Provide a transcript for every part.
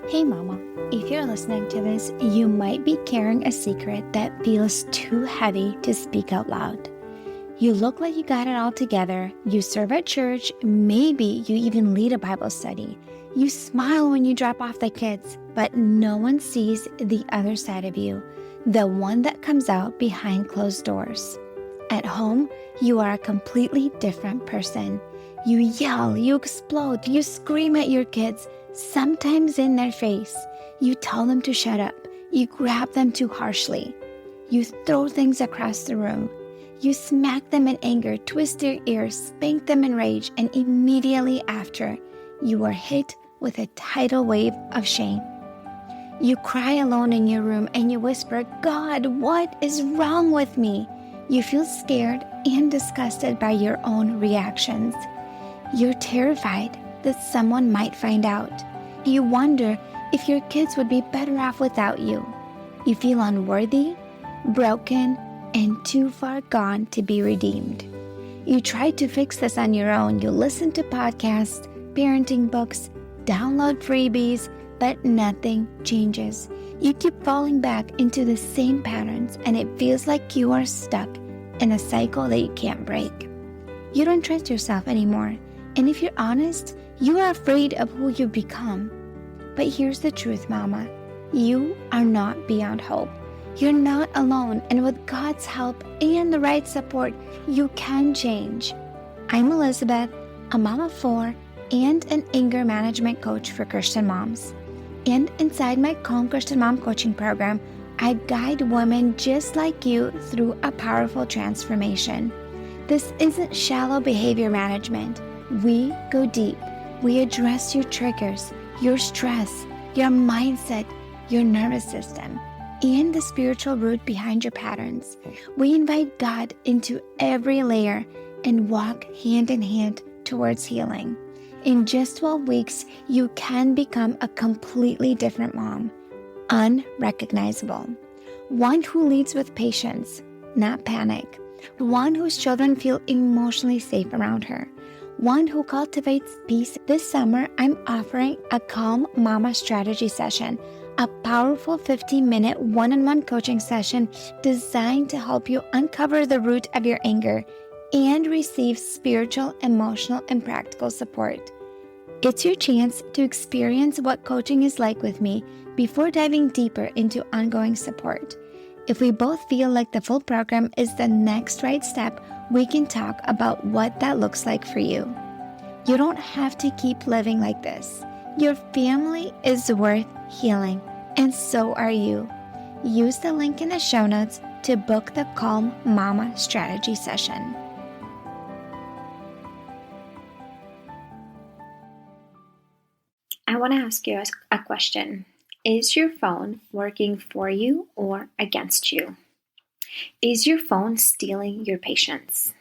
Hey mama, if you're listening to this, you might be carrying a secret that feels too heavy to speak out loud. You look like you got it all together, you serve at church, maybe you even lead a Bible study. You smile when you drop off the kids, but no one sees the other side of you, the one that comes out behind closed doors. At home, you are a completely different person. You yell, you explode, you scream at your kids, sometimes in their face. You tell them to shut up. You grab them too harshly. You throw things across the room. You smack them in anger, twist their ears, spank them in rage, and immediately after, you are hit with a tidal wave of shame. You cry alone in your room and you whisper, "God, what is wrong with me?" You feel scared and disgusted by your own reactions. You're terrified that someone might find out. You wonder if your kids would be better off without you. You feel unworthy, broken, and too far gone to be redeemed. You try to fix this on your own. You listen to podcasts, parenting books, download freebies, but nothing changes. You keep falling back into the same patterns, and it feels like you are stuck in a cycle that you can't break. You don't trust yourself anymore, and if you're honest, you are afraid of who you've become. But here's the truth, Mama. You are not beyond hope. You're not alone, and with God's help and the right support, you can change. I'm Elizabeth, a mom of 4 and an anger management coach for Christian moms. And inside my Calm Christian Mom coaching program, I guide women just like you through a powerful transformation. This isn't shallow behavior management. We go deep. We address your triggers, your stress, your mindset, your nervous system, and the spiritual root behind your patterns. We invite God into every layer and walk hand in hand towards healing. In just 12 weeks, you can become a completely different mom, unrecognizable. One who leads with patience, not panic. One whose children feel emotionally safe around her. One who cultivates peace. This summer, I'm offering a Calm Mama strategy session, a powerful 15-minute one-on-one coaching session designed to help you uncover the root of your anger and receive spiritual, emotional, and practical support. It's your chance to experience what coaching is like with me before diving deeper into ongoing support. If we both feel like the full program is the next right step, we can talk about what that looks like for you. You don't have to keep living like this. Your family is worth healing, and so are you. Use the link in the show notes to book the Calm Mama strategy session. I want to ask you a question. Is your phone working for you or against you? Is your phone stealing your patience?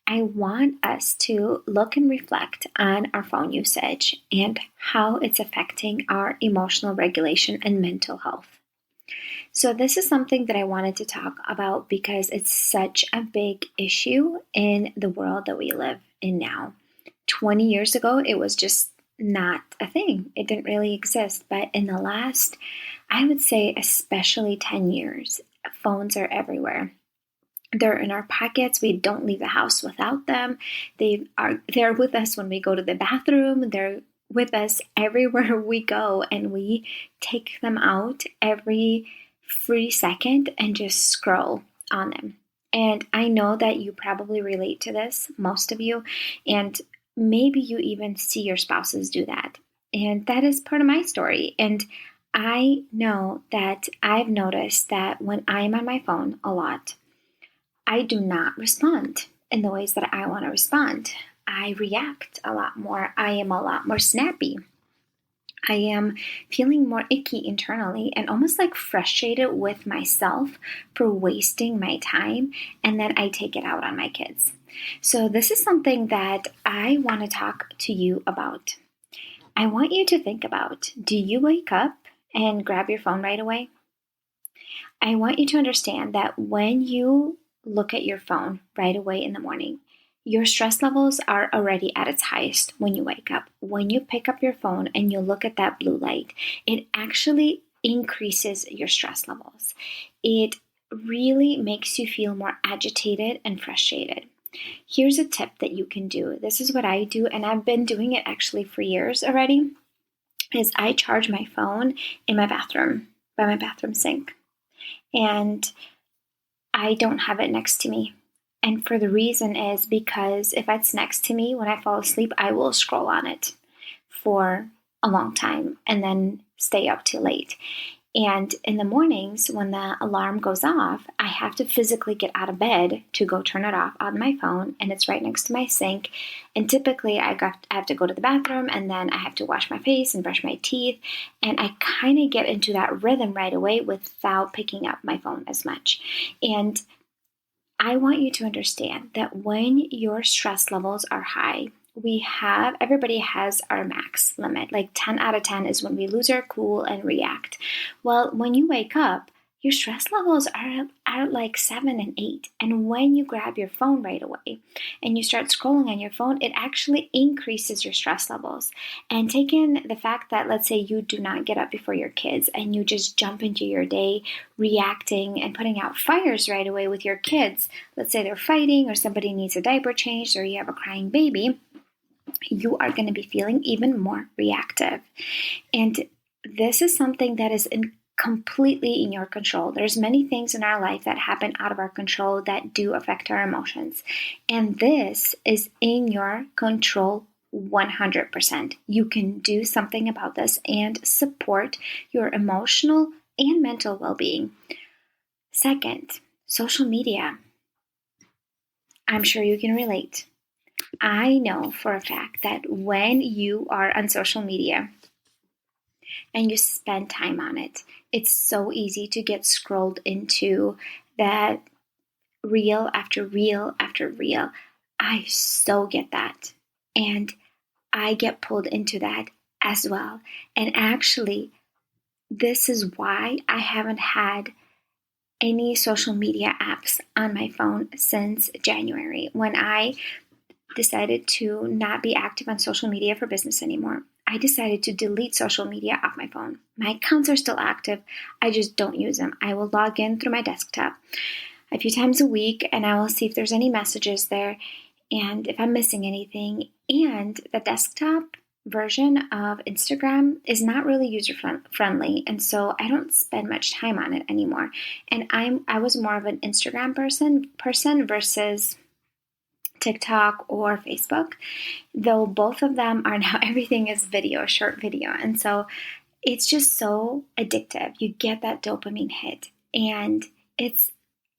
I want us to look and reflect on our phone usage and how it's affecting our emotional regulation and mental health. So this is something that I wanted to talk about because it's such a big issue in the world that we live in now. 20 years ago, it was just not a thing. It didn't really exist. But in the last, I would say especially 10 years, phones are everywhere. They're in our pockets. We don't leave the house without them. They're with us when we go to the bathroom. They're with us everywhere we go, and we take them out every free second and just scroll on them. And I know that you probably relate to this, most of you, and maybe you even see your spouses do that. And that is part of my story. And I know that I've noticed that when I'm on my phone a lot, I do not respond in the ways that I want to respond. I react a lot more. I am a lot more snappy. I am feeling more icky internally and almost like frustrated with myself for wasting my time, and then I take it out on my kids. So this is something that I want to talk to you about. I want you to think about, do you wake up and grab your phone right away? I want you to understand that when you look at your phone right away in the morning, Your stress levels are already at its highest when you wake up. When you pick up your phone and you look at that blue light, it actually increases your stress levels. It really makes you feel more agitated and frustrated. Here's a tip that you can do. This is what I do, and I've been doing it actually for years already, is I charge my phone in my bathroom, by my bathroom sink. And I don't have it next to me. And for the reason is because if it's next to me when I fall asleep, I will scroll on it for a long time and then stay up till late. And in the mornings when the alarm goes off, I have to physically get out of bed to go turn it off on my phone, and it's right next to my sink. And typically I have to go to the bathroom, and then I have to wash my face and brush my teeth, and I kind of get into that rhythm right away without picking up my phone as much. And I want you to understand that when your stress levels are high, everybody has our max limit. Like 10 out of 10 is when we lose our cool and react. Well, when you wake up, your stress levels are like 7 and 8. And when you grab your phone right away and you start scrolling on your phone, it actually increases your stress levels. And take in the fact that, let's say you do not get up before your kids and you just jump into your day reacting and putting out fires right away with your kids. Let's say they're fighting or somebody needs a diaper changed or you have a crying baby. You are going to be feeling even more reactive. And this is something that is completely in your control. There's many things in our life that happen out of our control that do affect our emotions. And this is in your control 100%. You can do something about this and support your emotional and mental well-being. Second, social media. I'm sure you can relate. I know for a fact that when you are on social media and you spend time on it, it's so easy to get scrolled into that reel after reel after reel. I so get that. And I get pulled into that as well. And actually, this is why I haven't had any social media apps on my phone since January, when I decided to not be active on social media for business anymore. I decided to delete social media off my phone. My accounts are still active. I just don't use them. I will log in through my desktop a few times a week and I will see if there's any messages there and if I'm missing anything. And the desktop version of Instagram is not really user friendly, and so I don't spend much time on it anymore. And I was more of an Instagram person versus TikTok or Facebook, though both of them are now, everything is video, short video. And so it's just so addictive. You get that dopamine hit and it's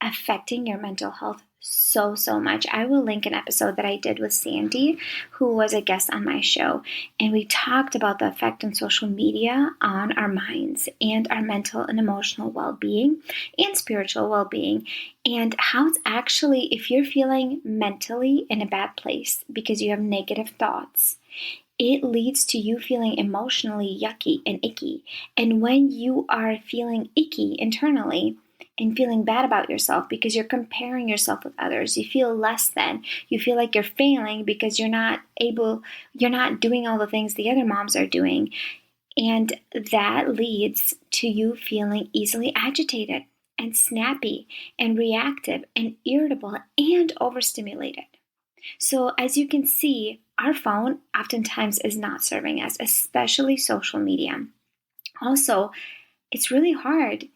affecting your mental health so much. I will link an episode that I did with Sandy, who was a guest on my show, and we talked about the effect on social media on our minds and our mental and emotional well-being and spiritual well-being, and how it's actually, if you're feeling mentally in a bad place because you have negative thoughts, it leads to you feeling emotionally yucky and icky. And when you are feeling icky internally and feeling bad about yourself because you're comparing yourself with others, you feel less than, you feel like you're failing because you're not doing all the things the other moms are doing. And that leads to you feeling easily agitated and snappy and reactive and irritable and overstimulated. So as you can see, our phone oftentimes is not serving us, especially social media. Also, it's really hard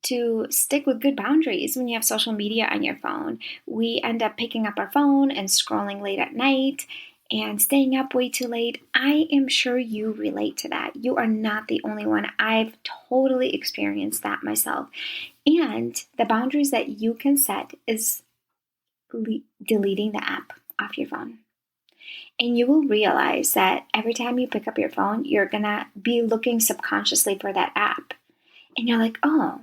to stick with good boundaries when you have social media on your phone. We end up picking up our phone and scrolling late at night and staying up way too late. I am sure you relate to that. You are not the only one. I've totally experienced that myself. And the boundaries that you can set is deleting the app off your phone. And you will realize that every time you pick up your phone, you're going to be looking subconsciously for that app. And you're like, oh,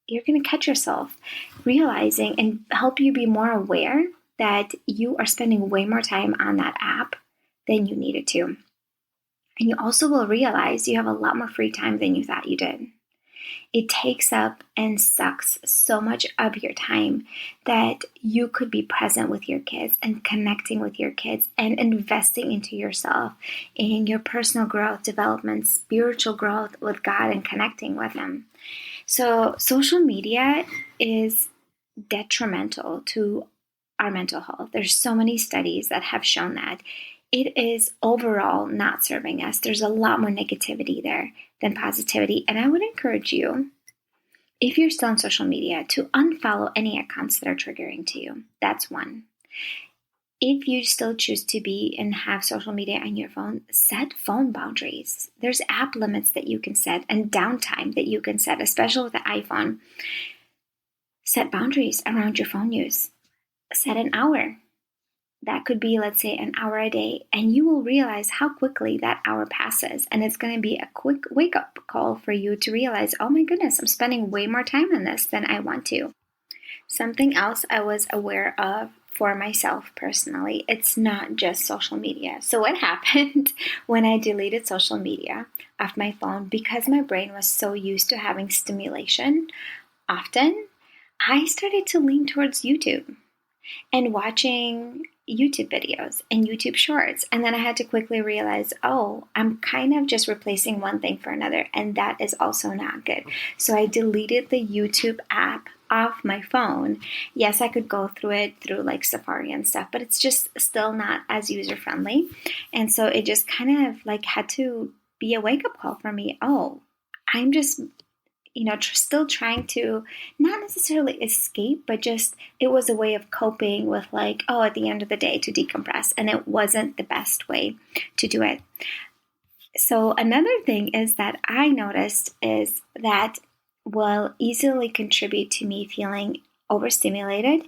you're going to catch yourself realizing and help you be more aware that you are spending way more time on that app than you needed to. And you also will realize you have a lot more free time than you thought you did. It takes up and sucks so much of your time that you could be present with your kids and connecting with your kids and investing into yourself, in your personal growth, development, spiritual growth with God and connecting with Him. So social media is detrimental to our mental health. There's so many studies that have shown that. It is overall not serving us. There's a lot more negativity there than positivity. And I would encourage you, if you're still on social media, to unfollow any accounts that are triggering to you. That's one. If you still choose to be and have social media on your phone, set phone boundaries. There's app limits that you can set and downtime that you can set, especially with the iPhone. Set boundaries around your phone use. Set an hour. That could be, let's say, an hour a day, and you will realize how quickly that hour passes. And it's going to be a quick wake-up call for you to realize, oh my goodness, I'm spending way more time on this than I want to. Something else I was aware of for myself personally, it's not just social media. So what happened when I deleted social media off my phone, because my brain was so used to having stimulation often, I started to lean towards YouTube and watching YouTube videos and YouTube shorts. And then I had to quickly realize, oh, I'm kind of just replacing one thing for another. And that is also not good. So I deleted the YouTube app off my phone. Yes, I could go through it through like Safari and stuff, but it's just still not as user friendly. And so it just kind of like had to be a wake up call for me. Oh, I'm just still trying to not necessarily escape, but just it was a way of coping with like, oh, at the end of the day to decompress. And it wasn't the best way to do it. So another thing is that I noticed is that will easily contribute to me feeling overstimulated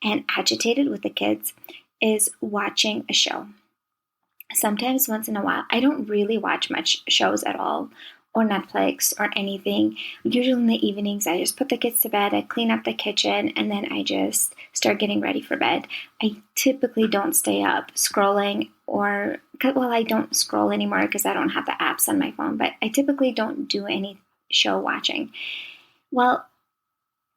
and agitated with the kids is watching a show. Sometimes once in a while, I don't really watch much shows at all, or Netflix or anything. Usually in the evenings, I just put the kids to bed, I clean up the kitchen, and then I just start getting ready for bed. I typically don't stay up scrolling I don't scroll anymore because I don't have the apps on my phone, but I typically don't do any show watching. Well,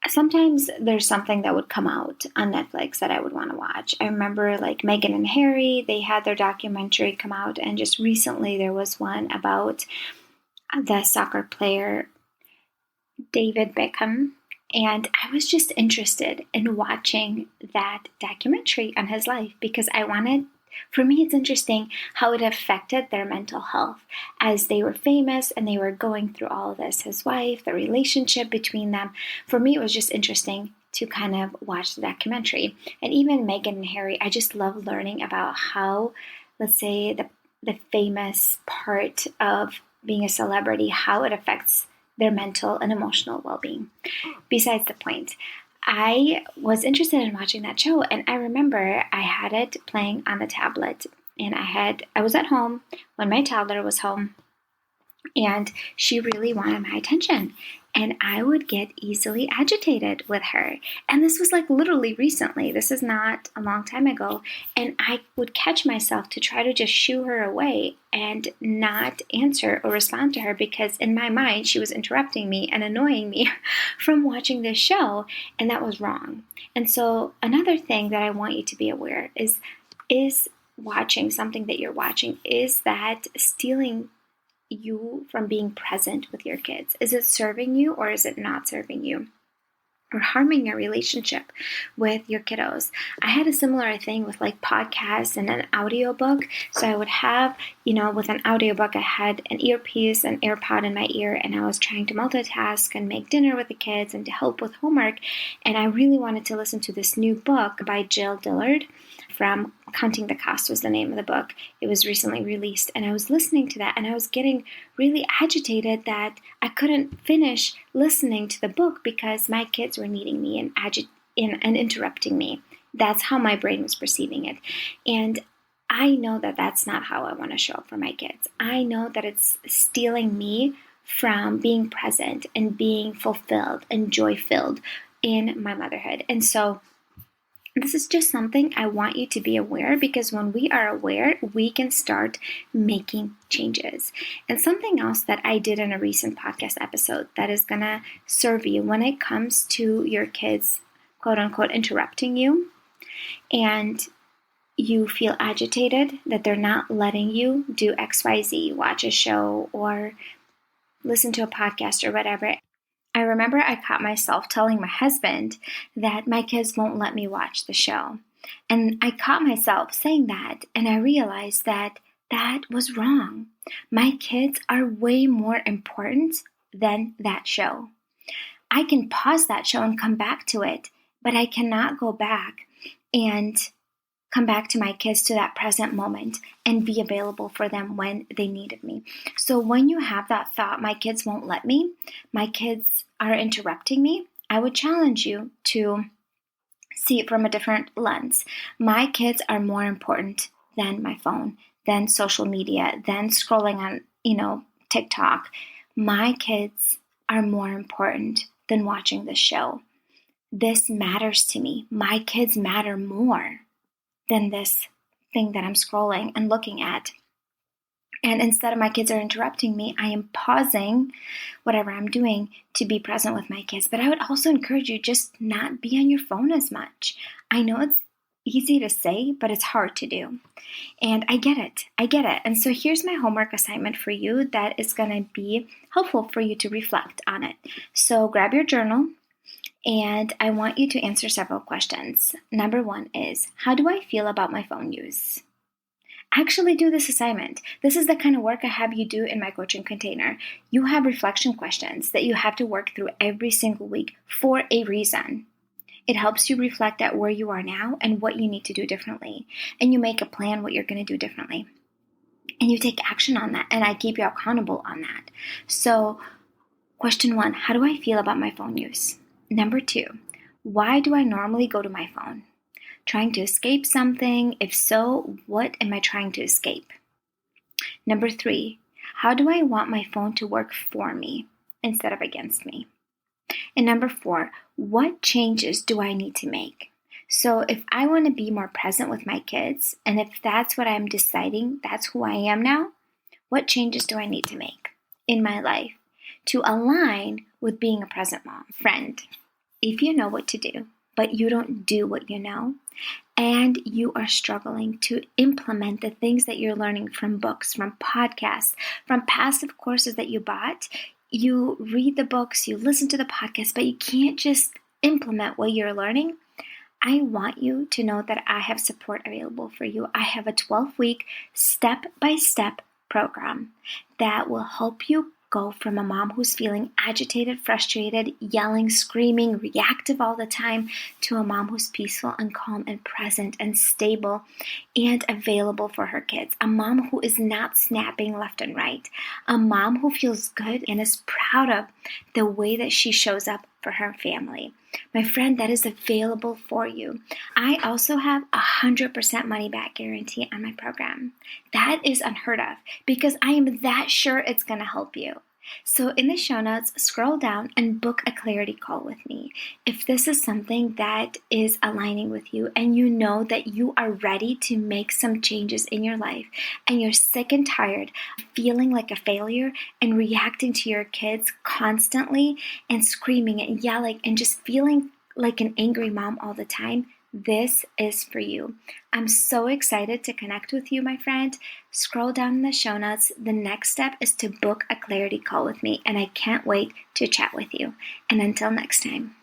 sometimes there's something that would come out on Netflix that I would want to watch. I remember like Meghan and Harry, they had their documentary come out, and just recently there was one about the soccer player David Beckham, and I was just interested in watching that documentary on his life because for me it's interesting how it affected their mental health as they were famous and they were going through all of this, his wife, the relationship between them. For me, it was just interesting to kind of watch the documentary. And even Meghan and Harry, I just love learning about how, let's say, the famous part of being a celebrity, how it affects their mental and emotional well-being. Besides the point, I was interested in watching that show, and I remember I had it playing on the tablet, and I was at home when my toddler was home, and she really wanted my attention. And I would get easily agitated with her. And this was like literally recently. This is not a long time ago. And I would catch myself to try to just shoo her away and not answer or respond to her because in my mind, she was interrupting me and annoying me from watching this show. And that was wrong. And so another thing that I want you to be aware is watching something that you're watching, is that stealing you from being present with your kids? Is it serving you or is it not serving you? Or harming your relationship with your kiddos? I had a similar thing with like podcasts and an audiobook. So I would have, with an audiobook, I had an earpiece, an AirPod in my ear, and I was trying to multitask and make dinner with the kids and to help with homework. And I really wanted to listen to this new book by Jill Dillard. From Counting the Cost was the name of the book. It was recently released, and I was listening to that, and I was getting really agitated that I couldn't finish listening to the book because my kids were needing me and interrupting me. That's how my brain was perceiving it. And I know that that's not how I want to show up for my kids. I know that it's stealing me from being present and being fulfilled and joy-filled in my motherhood. And so This is just something I want you to be aware, because when we are aware, we can start making changes. And something else that I did in a recent podcast episode that is going to serve you when it comes to your kids, quote unquote, interrupting you, and you feel agitated that they're not letting you do XYZ, watch a show or listen to a podcast or whatever. I remember I caught myself telling my husband that my kids won't let me watch the show. And I caught myself saying that, and I realized that that was wrong. My kids are way more important than that show. I can pause that show and come back to it, but I cannot go back and come back to my kids, to that present moment, and be available for them when they needed me. So when you have that thought, my kids won't let me, my kids are interrupting me, I would challenge you to see it from a different lens. My kids are more important than my phone, than social media, than scrolling on, TikTok. My kids are more important than watching this show. This matters to me. My kids matter more than this thing that I'm scrolling and looking at. And instead of my kids are interrupting me, I am pausing whatever I'm doing to be present with my kids. But I would also encourage you, just not be on your phone as much. I know it's easy to say, but it's hard to do. And I get it. And so here's my homework assignment for you that is going to be helpful for you to reflect on it. So grab your journal, and I want you to answer several questions. Number 1 is, how do I feel about my phone use? Actually do this assignment. This is the kind of work I have you do in my coaching container. You have reflection questions that you have to work through every single week for a reason. It helps you reflect at where you are now and what you need to do differently. And you make a plan what you're going to do differently. And you take action on that, and I keep you accountable on that. So, question 1, how do I feel about my phone use? Number 2, why do I normally go to my phone? Trying to escape something? If so, what am I trying to escape? Number 3, how do I want my phone to work for me instead of against me? And number 4, what changes do I need to make? So if I want to be more present with my kids, and if that's what I'm deciding, that's who I am now, what changes do I need to make in my life to align with being a present mom? Friend, if you know what to do, but you don't do what you know, and you are struggling to implement the things that you're learning from books, from podcasts, from passive courses that you bought, you read the books, you listen to the podcast, but you can't just implement what you're learning, I want you to know that I have support available for you. I have a 12-week step-by-step program that will help you go from a mom who's feeling agitated, frustrated, yelling, screaming, reactive all the time, to a mom who's peaceful and calm and present and stable and available for her kids. A mom who is not snapping left and right. A mom who feels good and is proud of the way that she shows up for her family. My friend, that is available for you. I also have 100% money back guarantee on my program. That is unheard of because I am that sure it's going to help you. So in the show notes, scroll down and book a clarity call with me. If this is something that is aligning with you and you know that you are ready to make some changes in your life and you're sick and tired of feeling like a failure and reacting to your kids constantly and screaming and yelling and just feeling like an angry mom all the time, this is for you. I'm so excited to connect with you, my friend. Scroll down in the show notes. The next step is to book a clarity call with me, and I can't wait to chat with you. And until next time.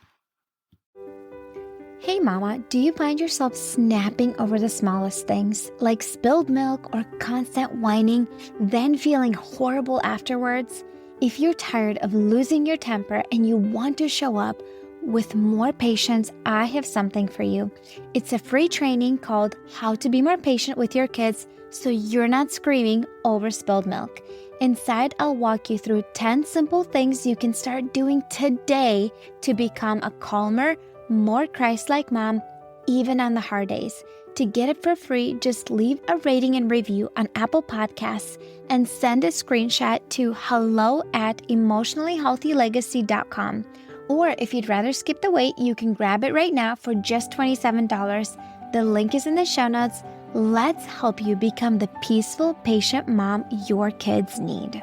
Hey mama, do you find yourself snapping over the smallest things, like spilled milk or constant whining, then feeling horrible afterwards? If you're tired of losing your temper and you want to show up with more patience, I have something for you. It's a free training called How to Be More Patient with Your Kids so you're not screaming over spilled milk. Inside, I'll walk you through 10 simple things you can start doing today to become a calmer, more Christ-like mom, even on the hard days. To get it for free, just leave a rating and review on Apple Podcasts and send a screenshot to hello@emotionallyhealthylegacy.com. Or if you'd rather skip the wait, you can grab it right now for just $27. The link is in the show notes. Let's help you become the peaceful, patient mom your kids need.